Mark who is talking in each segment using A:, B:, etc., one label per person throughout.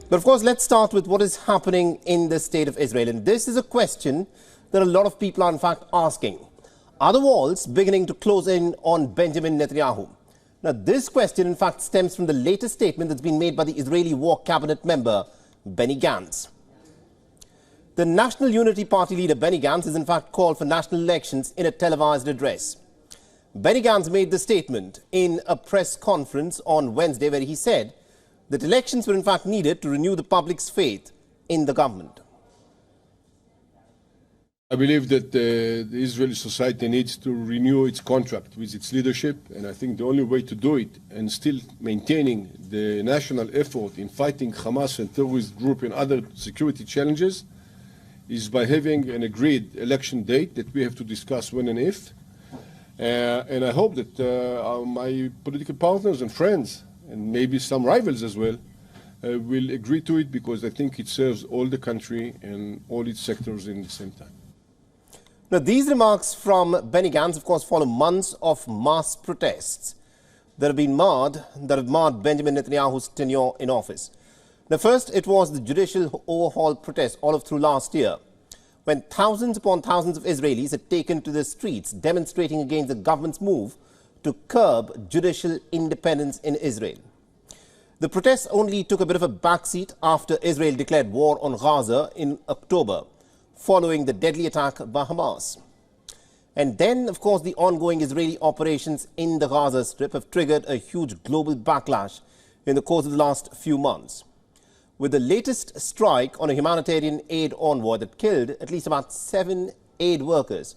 A: But of course, let's start with what is happening in the state of Israel. And this is a question that a lot of people are in fact asking. Are the walls beginning to close in on Benjamin Netanyahu? Now, this question in fact stems from the latest statement that's been made by the Israeli War Cabinet member, Benny Gantz. The National Unity Party leader, Benny Gantz, has in fact called for national elections in a televised address. Benny Gantz made the statement in a press conference on Wednesday where he said that elections were in fact needed to renew the public's faith in the government.
B: I believe that the Israeli society needs to renew its contract with its leadership, and I think the only way to do it and still maintaining the national effort in fighting Hamas and terrorist group and other security challenges is by having an agreed election date that we have to discuss when and if. And I hope that my political partners and friends, and maybe some rivals as well, will agree to it, because I think it serves all the country and all its sectors in the same time.
A: Now, these remarks from Benny Gantz, of course, follow months of mass protests that have marred Benjamin Netanyahu's tenure in office. Now, first, it was the judicial overhaul protest all through last year, when thousands upon thousands of Israelis had taken to the streets demonstrating against the government's move to curb judicial independence in Israel. The protests only took a bit of a backseat after Israel declared war on Gaza in October, following the deadly attack by Hamas. And then, of course, the ongoing Israeli operations in the Gaza Strip have triggered a huge global backlash in the course of the last few months, with the latest strike on a humanitarian aid envoy that killed at least about 7 aid workers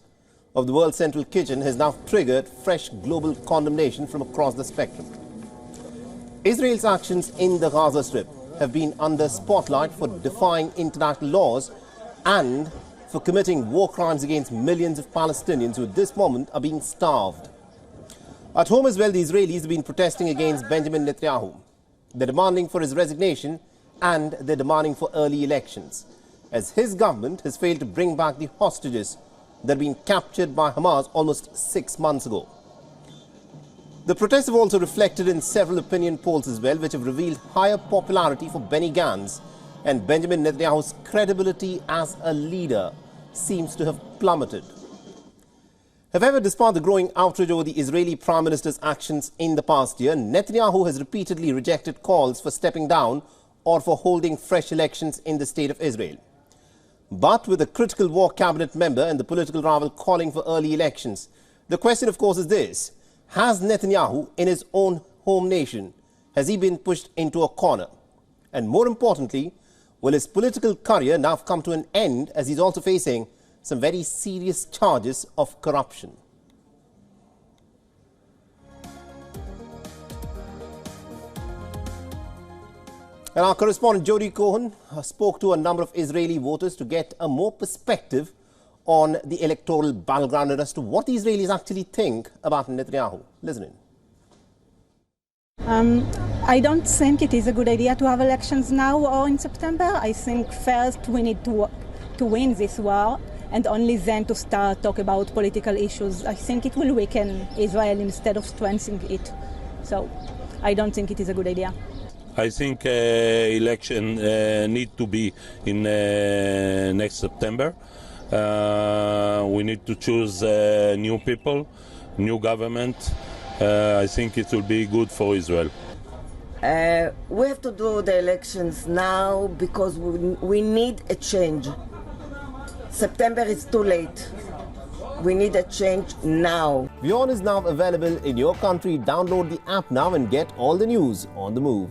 A: of the World Central Kitchen has now triggered fresh global condemnation from across the spectrum. Israel's actions in the Gaza Strip have been under spotlight for defying international laws and for committing war crimes against millions of Palestinians who at this moment are being starved. At home as well, the Israelis have been protesting against Benjamin Netanyahu. They're demanding for his resignation and they're demanding for early elections, as his government has failed to bring back the hostages that had been captured by Hamas almost 6 months ago. The protests have also reflected in several opinion polls as well, which have revealed higher popularity for Benny Gantz, and Benjamin Netanyahu's credibility as a leader seems to have plummeted. However, despite the growing outrage over the Israeli Prime Minister's actions in the past year, Netanyahu has repeatedly rejected calls for stepping down or for holding fresh elections in the state of Israel. But with a critical war cabinet member and the political rival calling for early elections, the question, of course, is this: has Netanyahu, in his own home nation, has he been pushed into a corner? And more importantly, will his political career now come to an end, as he's also facing some very serious charges of corruption? And our correspondent Jody Cohen spoke to a number of Israeli voters to get a more perspective on the electoral battleground and as to what the Israelis actually think about Netanyahu. Listen in.
C: I don't think it is a good idea to have elections now or in September. I think first we need to win this war, and only then to start talk about political issues. I think it will weaken Israel instead of strengthening it. So I don't think it is a good idea.
D: I think election need to be in next September. We need to choose new people, new government. I think it will be good for Israel.
E: We have to do the elections now because we need a change. September is too late. We need a change now.
A: WION is now available in your country. Download the app now and get all the news on the move.